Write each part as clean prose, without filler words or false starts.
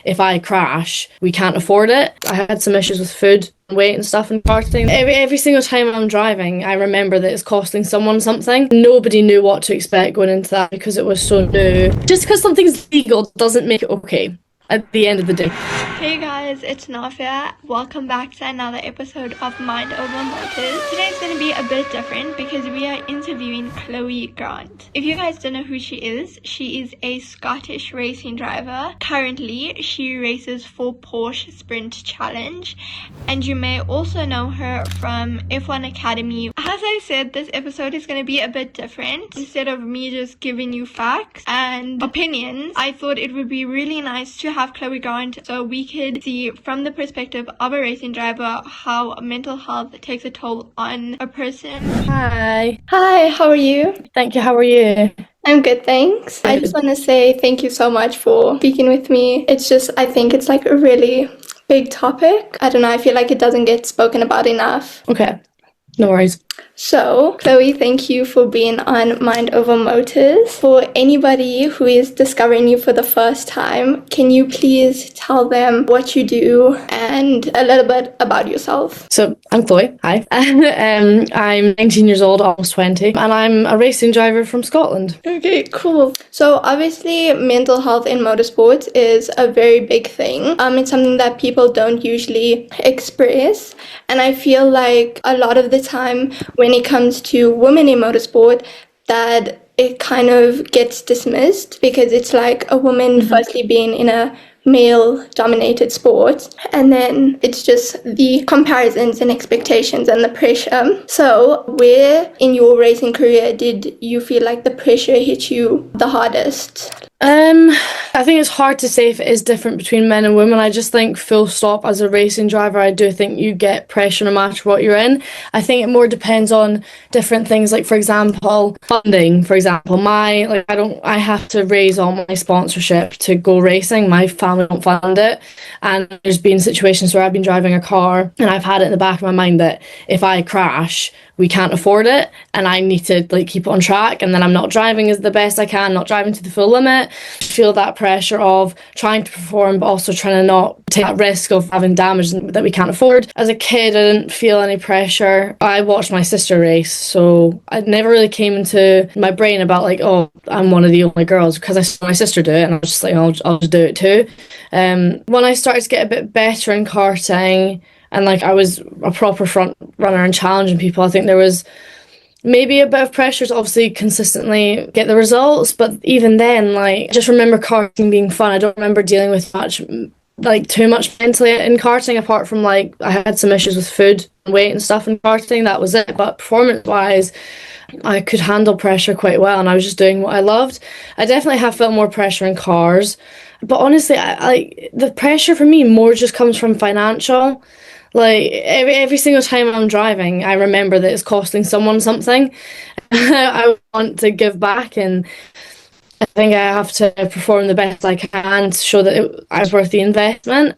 if I crash, we can't afford it. I had some issues with food, weight and stuff in karting. Every single time I'm driving, I remember that it's costing someone something. Nobody knew what to expect going into that because it was so new. Just because something's legal doesn't make it okay at the end of the day. Hey guys, it's Nafia. Welcome back to another episode of Mind Over Motors. Today's going to be a bit different because we are interviewing Chloe Grant. If you guys don't know who she is a Scottish racing driver. Currently, she races for Porsche Sprint Challenge, and you may also know her from F1 Academy. As I said, this episode is going to be a bit different. Instead of me just giving you facts and opinions, I thought it would be really nice to have Chloe Grant so we could see from the perspective of a racing driver how mental health takes a toll on a person. Hi. Hi, how are you? Thank you. How are you? I'm good, thanks. I just want to say thank you so much for speaking with me. I think it's like a really big topic. I don't know, I feel like it doesn't get spoken about enough. Okay. No worries. So, Chloe, thank you for being on Mind Over Motors. For anybody who is discovering you for the first time, can you please tell them what you do and a little bit about yourself? So I'm Chloe. Hi. I'm 19 years old, almost 20, and I'm a racing driver from Scotland. Okay, cool. So obviously mental health in motorsports is a very big thing. It's something that people don't usually express, and I feel like a lot of the time when it comes to women in motorsport, that it kind of gets dismissed because it's like a woman firstly being in a male-dominated sport, and then it's just the comparisons and expectations and the pressure. So where in your racing career did you feel like the pressure hit you the hardest? I think it's hard to say if it is different between men and women. I just think full stop, as a racing driver, I do think you get pressure no matter what you're in. I think it more depends on different things, like for example, funding. For example, I have to raise all my sponsorship to go racing. My family don't fund it. And there's been situations where I've been driving a car and I've had it in the back of my mind that if I crash, we can't afford it and I need to keep it on track, and then I'm not driving as the best I can, not driving to the full limit. Feel that pressure of trying to perform but also trying to not take that risk of having damage that we can't afford. As a kid, I didn't feel any pressure. I watched my sister race, so it never really came into my brain about oh, I'm one of the only girls, because I saw my sister do it and I was just like, I'll just do it too. When I started to get a bit better in karting, and I was a proper front runner and challenging people, I think there was maybe a bit of pressure to obviously consistently get the results. But even then, just remember karting being fun. I don't remember dealing with too much mentally in karting, apart from I had some issues with food and weight and stuff in karting. That was it. But performance wise, I could handle pressure quite well, and I was just doing what I loved. I definitely have felt more pressure in cars, but honestly, the pressure for me more just comes from financial. Every single time I'm driving, I remember that it's costing someone something. I want to give back, and I think I have to perform the best I can to show that I was worth the investment.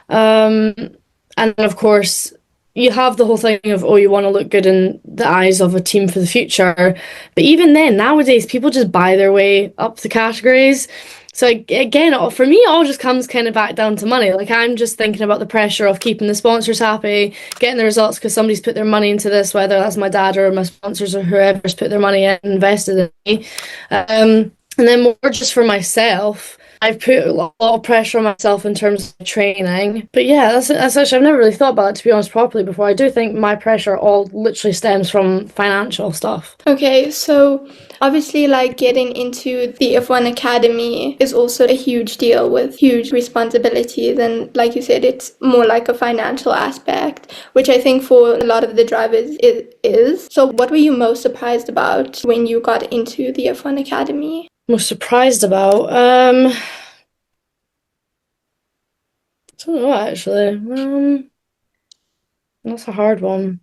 And then, of course, you have the whole thing of, you want to look good in the eyes of a team for the future. But even then, nowadays, people just buy their way up the categories. So again, for me, it all just comes kind of back down to money. I'm just thinking about the pressure of keeping the sponsors happy, getting the results because somebody's put their money into this, whether that's my dad or my sponsors or whoever's put their money in and invested in me. And then more just for myself, I've put a lot of pressure on myself in terms of training. But yeah, that's actually, I've never really thought about it, to be honest, properly before. I do think my pressure all literally stems from financial stuff. Okay, so obviously getting into the F1 Academy is also a huge deal with huge responsibilities, and like you said, it's more like a financial aspect, which I think for a lot of the drivers it is. So what were you most surprised about when you got into the F1 Academy? Most surprised about? I don't know, actually. That's a hard one.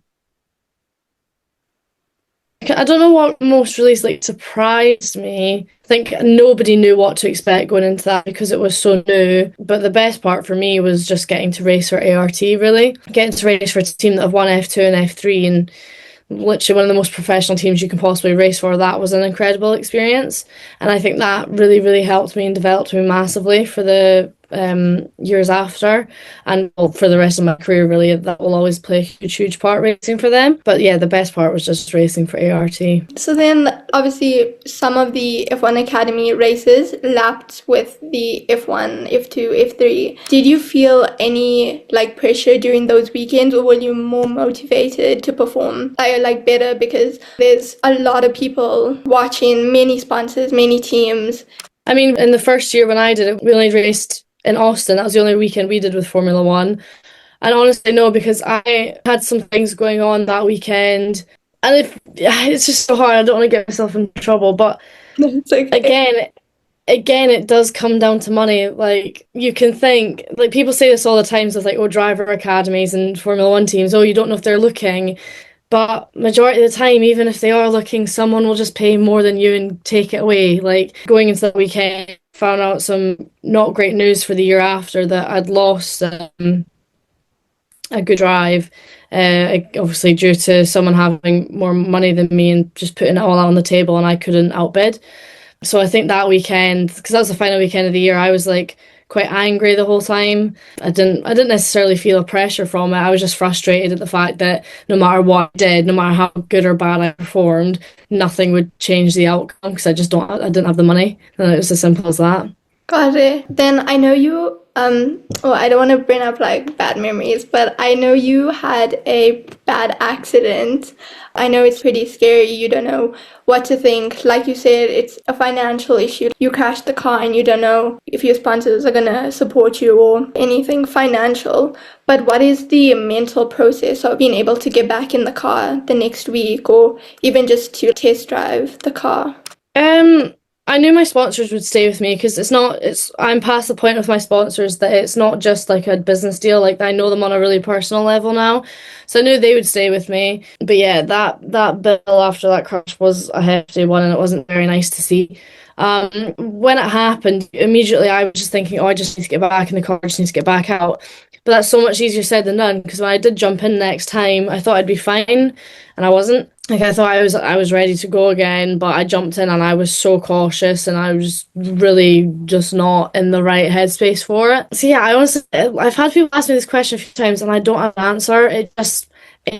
I don't know what most really surprised me. I think nobody knew what to expect going into that because it was so new. But the best part for me was just getting to race for ART, really. Getting to race for a team that have won F2 and F3 and literally one of the most professional teams you can possibly race for. That was an incredible experience. And I think that really, really helped me and developed me massively for the years after, and well, for the rest of my career, really, that will always play a huge, huge part racing for them. But yeah, the best part was just racing for ART. So then, obviously, some of the F1 Academy races lapped with the F1, F2, F3. Did you feel any like pressure during those weekends, or were you more motivated to perform like better because there's a lot of people watching, many sponsors, many teams? I mean, in the first year when I did it, we only raced in Austin. That was the only weekend we did with Formula One. And honestly, no, because I had some things going on that weekend. And it's just so hard. I don't want to get myself in trouble. But It's okay. again, it does come down to money. Like, you can think, like, people say this all the time with, like, oh, driver academies and Formula One teams, oh, you don't know if they're looking. But majority of the time, even if they are looking, someone will just pay more than you and take it away. Like, going into the weekend, found out some not great news for the year after that I'd lost a good drive, obviously due to someone having more money than me and just putting it all out on the table, and I couldn't outbid. So I think that weekend, because that was the final weekend of the year, I was like quite angry the whole time. I didn't necessarily feel a pressure from it. I was just frustrated at the fact that no matter what I did, no matter how good or bad I performed, nothing would change the outcome because I didn't have the money. And it was as simple as that. Got it. Then I know you, well, I don't want to bring up like bad memories, but I know you had a bad accident. I know it's pretty scary. You don't know what to think. Like you said, it's a financial issue. You crashed the car and you don't know if your sponsors are going to support you or anything financial. But what is the mental process of being able to get back in the car the next week or even just to test drive the car? I knew my sponsors would stay with me because I'm past the point with my sponsors that it's not just like a business deal. Like, I know them on a really personal level now. So I knew they would stay with me. But yeah, that bill after that crash was a hefty one, and it wasn't very nice to see. When it happened, immediately I was just thinking, oh, I just need to get back in the car, I just need to get back out. But that's so much easier said than done, because when I did jump in next time, I thought I'd be fine, and I wasn't. Like, I thought I was ready to go again, but I jumped in and I was so cautious, and I was really just not in the right headspace for it. So yeah, I've had people ask me this question a few times, and I don't have an answer. It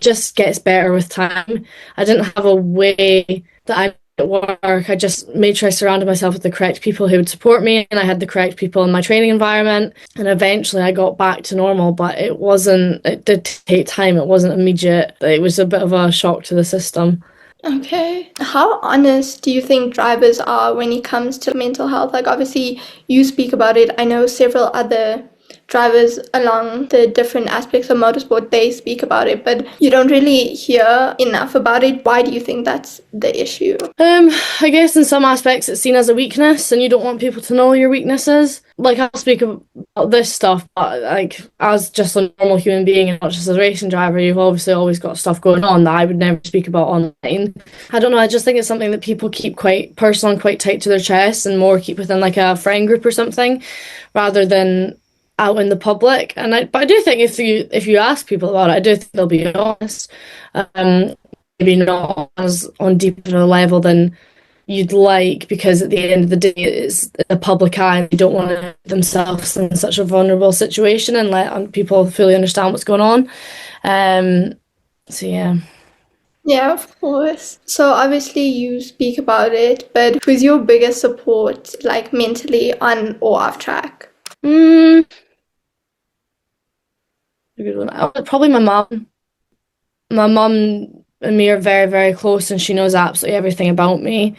just gets better with time. I didn't have a way that I at work. I just made sure I surrounded myself with the correct people who would support me, and I had the correct people in my training environment, and eventually I got back to normal. But it did take time. It wasn't immediate. It was a bit of a shock to the system. Okay. How honest do you think drivers are when it comes to mental health? Like, obviously, you speak about it. I know several other drivers along the different aspects of motorsport, they speak about it, but you don't really hear enough about it. Why do you think that's the issue? I guess in some aspects it's seen as a weakness, and you don't want people to know your weaknesses. Like, I'll speak about this stuff, but like, as just a normal human being and not just as a racing driver, you've obviously always got stuff going on that I would never speak about online. I don't know, I just think it's something that people keep quite personal and quite tight to their chest, and more keep within like a friend group or something, rather than out in the public. But I do think if you ask people about it, I do think they'll be honest. Maybe not as on deep of a level than you'd like, because at the end of the day, it's a public eye, and they don't want to put themselves in such a vulnerable situation and let people fully understand what's going on. So yeah. Yeah, of course. So obviously you speak about it, but who's your biggest support, like mentally on or off track? A good one. Probably my mum. My mum and me are very, very close, and she knows absolutely everything about me.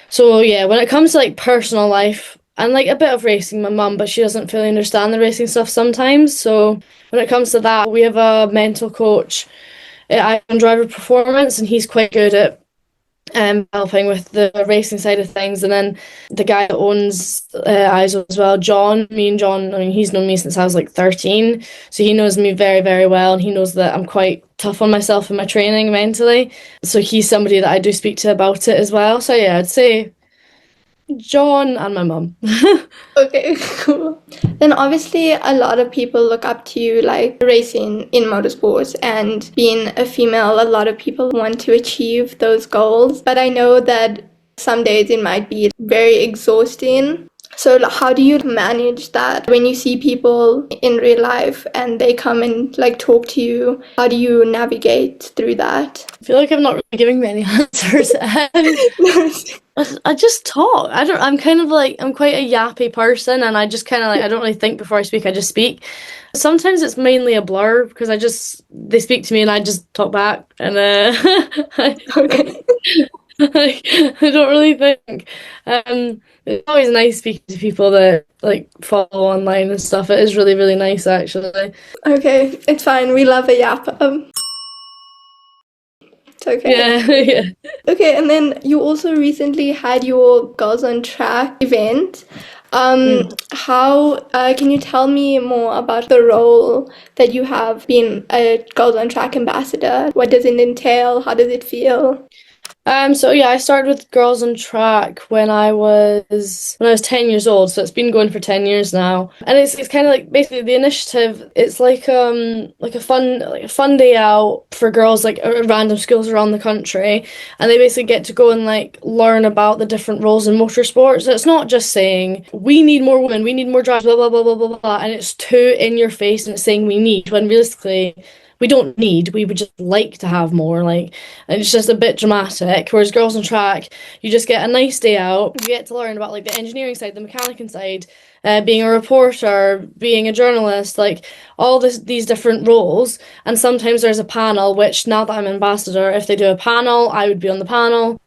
So yeah, when it comes to like personal life and like a bit of racing, my mum, but she doesn't fully understand the racing stuff sometimes. So when it comes to that, we have a mental coach at Driver Performance, and he's quite good at helping with the racing side of things. And then the guy that owns ISO as well, John, me and John, I mean, he's known me since I was like 13, so he knows me very, very well, and he knows that I'm quite tough on myself in my training mentally, so he's somebody that I do speak to about it as well. So yeah, I'd say John and my mum. Okay, cool. Then obviously a lot of people look up to you, like racing in motorsports, and being a female, a lot of people want to achieve those goals. But I know that some days it might be very exhausting. So how do you manage that when you see people in real life and they come and like talk to you? How do you navigate through that? I feel like I'm not really giving many answers. I just talk. I'm kind of like, I'm quite a yappy person, and I just kind of like, I don't really think before I speak, I just speak. Sometimes it's mainly a blur because they speak to me and I just talk back, and Okay. I don't really think. It's always nice speaking to people that like follow online and stuff. It is really, really nice actually. Okay, it's fine. We love a yap. It's okay. Yeah, yeah. Okay, and then you also recently had your Girls on Track event. Mm. How can you tell me more about the role that you have being a Girls on Track ambassador? What does it entail? How does it feel? So yeah, I started with Girls on Track when I was 10 years old, so it's been going for 10 years now. And it's kind of like basically the initiative, it's like a fun day out for girls like at random schools around the country, and they basically get to go and like learn about the different roles in motorsports. So it's not just saying we need more women, we need more drivers, blah blah blah blah blah blah, and it's too in your face and it's saying we need, when realistically we don't need, we would just like to have more, like, and it's just a bit dramatic. Whereas Girls on Track, you just get a nice day out, you get to learn about like the engineering side, the mechanical side, being a reporter, being a journalist, like these different roles. And sometimes there's a panel, which now that I'm ambassador, if they do a panel, I would be on the panel.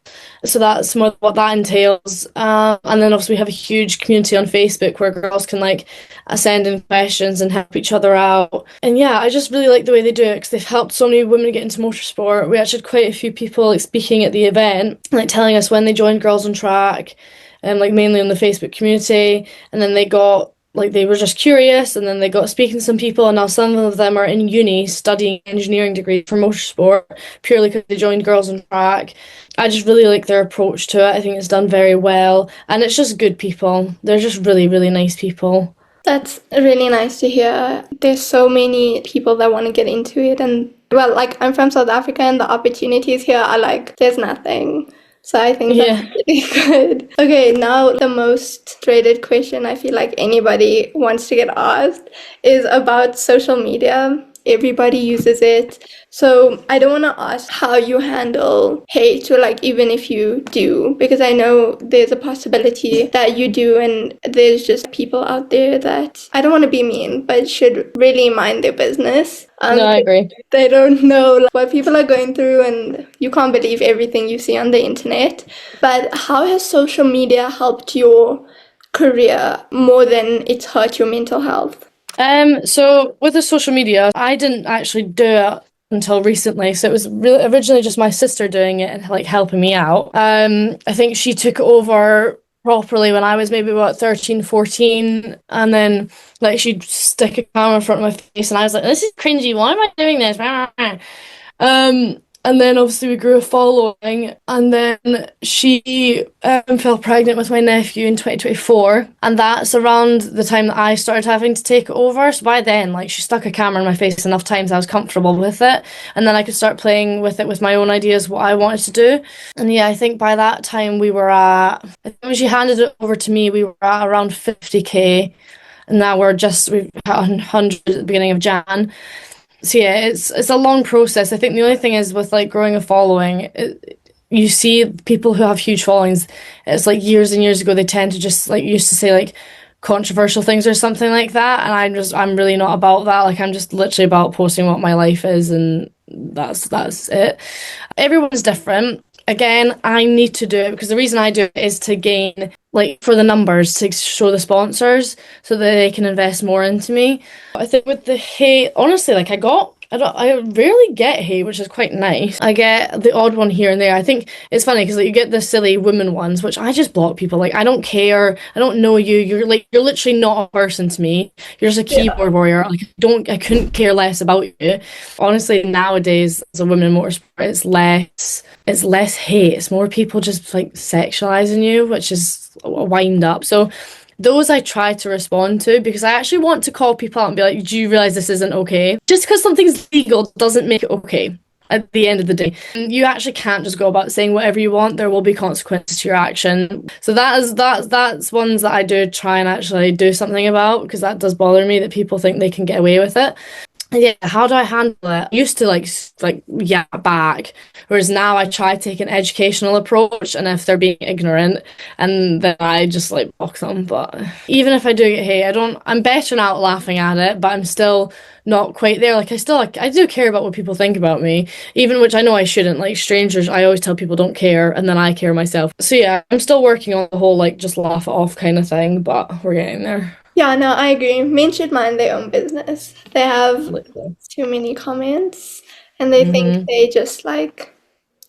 So that's more what that entails. And then obviously we have a huge community on Facebook where girls can like send in questions and help each other out. And yeah, I just really like the way they do it because they've helped so many women get into motorsport. We actually had quite a few people like speaking at the event, like telling us when they joined Girls on Track, and like mainly on the Facebook community. And then they were just curious, and then they got speaking to some people, and now some of them are in uni studying engineering degree for motorsport purely because they joined Girls on Track. I just really like their approach to it. I think it's done very well, and it's just good people. They're just really, really nice people. That's really nice to hear. There's so many people that want to get into it, and well, like I'm from South Africa, and the opportunities here are like there's nothing. So I think that's Yeah. really good. Okay, now the most dreaded question I feel like anybody wants to get asked is about social media. Everybody uses it. So I don't want to ask how you handle hate, or like even if you do, because I know there's a possibility that you do, and there's just people out there that I don't want to be mean, but should really mind their business. No, I agree. They don't know like, what people are going through, and you can't believe everything you see on the internet. But how has social media helped your career more than it's hurt your mental health? So with the social media, I didn't actually do it until recently. So it was really originally just my sister doing it and like helping me out. I think she took it over properly when I was maybe about 13, 14, and then like she'd stick a camera in front of my face and I was like, this is cringy, why am I doing this? And then obviously we grew a following, and then she fell pregnant with my nephew in 2024, and that's around the time that I started having to take it over. So by then, like she stuck a camera in my face enough times I was comfortable with it, and then I could start playing with it with my own ideas, what I wanted to do. And yeah, I think by that time I think when she handed it over to me, we were at around 50K, and now we've hit 100 at the beginning of Jan. So yeah, it's a long process. I think the only thing is with like growing a following, you see people who have huge followings. It's like years and years ago they tend to just like used to say like controversial things or something like that, and I'm really not about that. Like I'm just literally about posting what my life is, and that's it. Everyone's different. Again, I need to do it because the reason I do it is to gain, like, for the numbers, to show the sponsors so that they can invest more into me. I think with the hate, honestly, like, I rarely get hate, which is quite nice. I get the odd one here and there. I think it's funny because like, you get the silly women ones, which I just block people. Like, I don't care. I don't know you. You're literally not a person to me. You're just a keyboard warrior. Like, I couldn't care less about you. Honestly, nowadays, as a woman in motorsport, it's less hate. It's more people just like sexualizing you, which is a wind up. So those I try to respond to because I actually want to call people out and be like, do you realize this isn't okay? Just because something's legal doesn't make it okay. at the end of the day. You actually can't just go about saying whatever you want. There will be consequences to your action. So that's ones that I do try and actually do something about, because that does bother me that people think they can get away with it. Yeah, how do I handle it? I used to yeah back, whereas now I try to take an educational approach, and if they're being ignorant, and then I just like block them. But even if I do get hate, I'm better now at laughing at it, but I'm still not quite there. I do care about what people think about me, even which I know I shouldn't. Like strangers, I always tell people don't care, and then I care myself. So yeah, I'm still working on the whole like just laugh it off kind of thing, but we're getting there. Yeah, no, I agree. Men should mind their own business. They have too many comments and they think Mm-hmm. they just like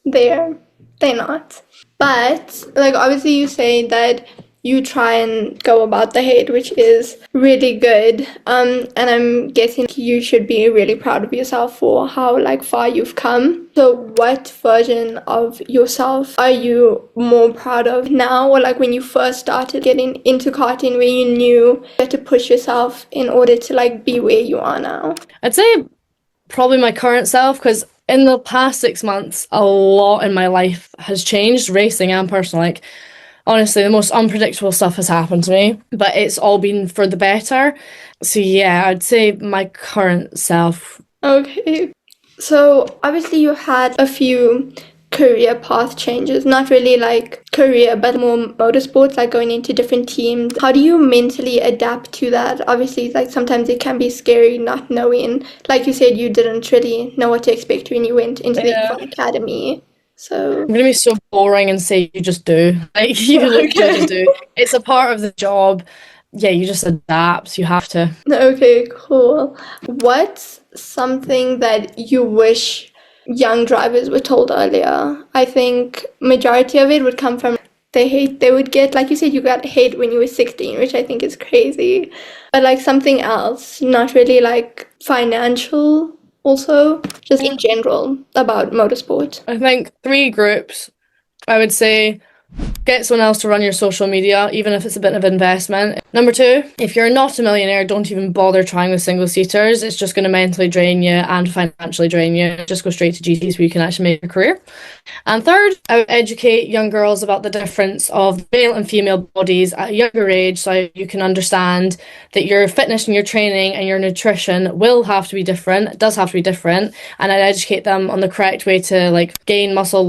they're not. But like obviously you say that you try and go about the hate, which is really good. And I'm guessing you should be really proud of yourself for how like far you've come. So what version of yourself are you more proud of now, or like when you first started getting into karting where you knew you had to push yourself in order to like be where you are now? I'd say probably my current self, because in the past 6 months, a lot in my life has changed, racing and personal. Like, honestly, the most unpredictable stuff has happened to me, but it's all been for the better. So, yeah, I'd say my current self. Okay. So obviously you had a few career path changes, not really like career, but more motorsports, like going into different teams. How do you mentally adapt to that? Obviously, like sometimes it can be scary not knowing. Like you said, you didn't really know what to expect when you went into the Yeah. F1 academy. So, I'm gonna be so boring and say you just do. Like, you literally just okay. do. It's a part of the job. Yeah, you just adapt. You have to. Okay, cool. What's something that you wish young drivers were told earlier? I think majority of it would come from the hate they would get. Like you said, you got hate when you were 16, which I think is crazy. But like something else, not really like financial, also, just in general about motorsport. I think three groups. I would say get someone else to run your social media, even if it's a bit of investment. Number two, if you're not a millionaire, don't even bother trying with single seaters. It's just going to mentally drain you and financially drain you. Just go straight to GTs where you can actually make a career. And third, I would educate young girls about the difference of male and female bodies at a younger age, so you can understand that your fitness and your training and your nutrition will have to be different. It does have to be different. And I'd educate them on the correct way to like gain muscle,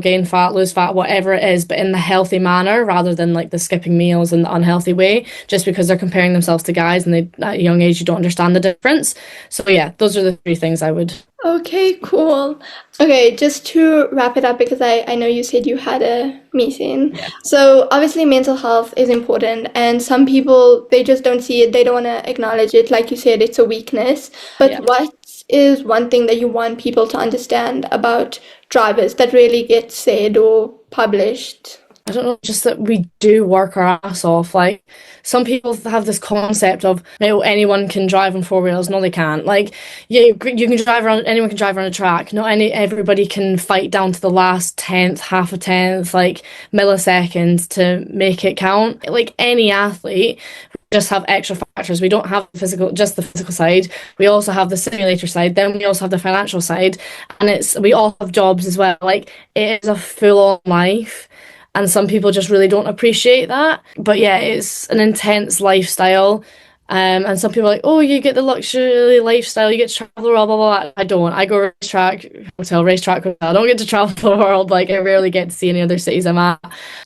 gain fat, lose fat, whatever it is, but in the healthy manner rather than like the skipping meals in the unhealthy way, just because they're comparing themselves to guys and they at a young age you don't understand the difference. So yeah, those are the three things I would. Okay, cool. Okay, just to wrap it up, because I know you said you had a meeting. Yeah. So obviously mental health is important, and some people, they just don't see it, they don't want to acknowledge it. Like you said, it's a weakness. But Yeah. what is one thing that you want people to understand about drivers that really gets said or published? I don't know, just that we do work our ass off. Like, some people have this concept of, anyone can drive on four wheels. No, they can't. Like, yeah, you can drive around, anyone can drive around a track. Not everybody can fight down to the last tenth, half a tenth, like milliseconds to make it count. Like any athlete, we just have extra factors. We don't have just the physical side. We also have the simulator side. Then we also have the financial side, and we all have jobs as well. Like, it is a full-on life. And some people just really don't appreciate that. But yeah, it's an intense lifestyle. And some people are like, oh, you get the luxury lifestyle, you get to travel, blah, blah, blah. I don't. I go racetrack, hotel. I don't get to travel the world. Like, I rarely get to see any other cities I'm at.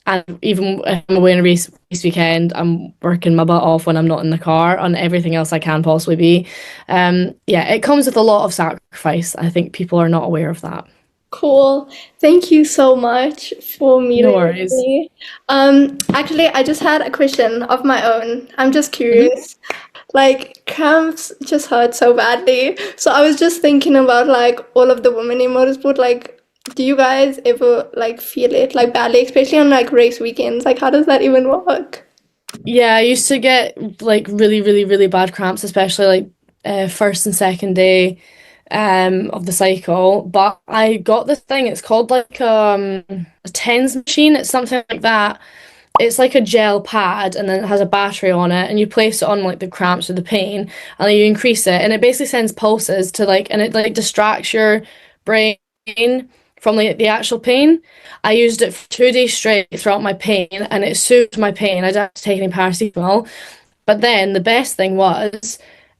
And even if I'm away on a race weekend, I'm working my butt off when I'm not in the car on everything else I can possibly be. Yeah, it comes with a lot of sacrifice. I think people are not aware of that. Cool. Thank you so much for No meeting with worries. me. Actually, I just had a question of my own. I'm just Mhm. curious. Like, cramps just hurt so badly. So I was just thinking about like all of the women in motorsport. Like, do you guys ever like feel it like badly, especially on like race weekends? Like, how does that even work? Yeah, I used to get like really, really, really bad cramps, especially like first and second day of the cycle. But I got this thing, it's called like a TENS machine, it's something like that. It's like a gel pad and then it has a battery on it and you place it on like the cramps or the pain and then you increase it and it basically sends pulses to like and it like distracts your brain from the actual pain. I used it for 2 days straight throughout my pain, and it soothed my pain. I didn't have to take any paracetamol. But then the best thing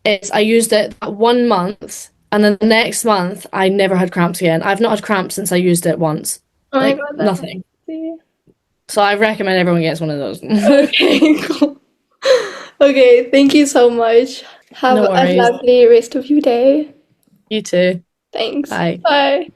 is I used it that 1 month, and then the next month I never had cramps again. I've not had cramps since I used it once. Oh my Like God, that's nothing. crazy. So I recommend everyone gets one of those. Okay, cool. Okay, thank you so much. Have No a worries. lovely rest of your day. You too. Thanks. Bye. Bye.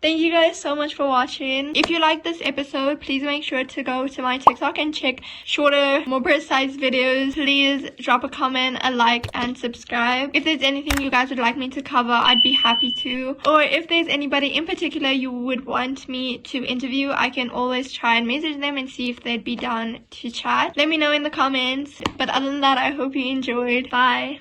Thank you guys so much for watching. If you like this episode, please make sure to go to my TikTok and check shorter, more precise videos. Please drop a comment, a like, and subscribe. If there's anything you guys would like me to cover, I'd be happy to. Or if there's anybody in particular you would want me to interview, I can always try and message them and see if they'd be down to chat. Let me know in the comments. But other than that, I hope you enjoyed. Bye.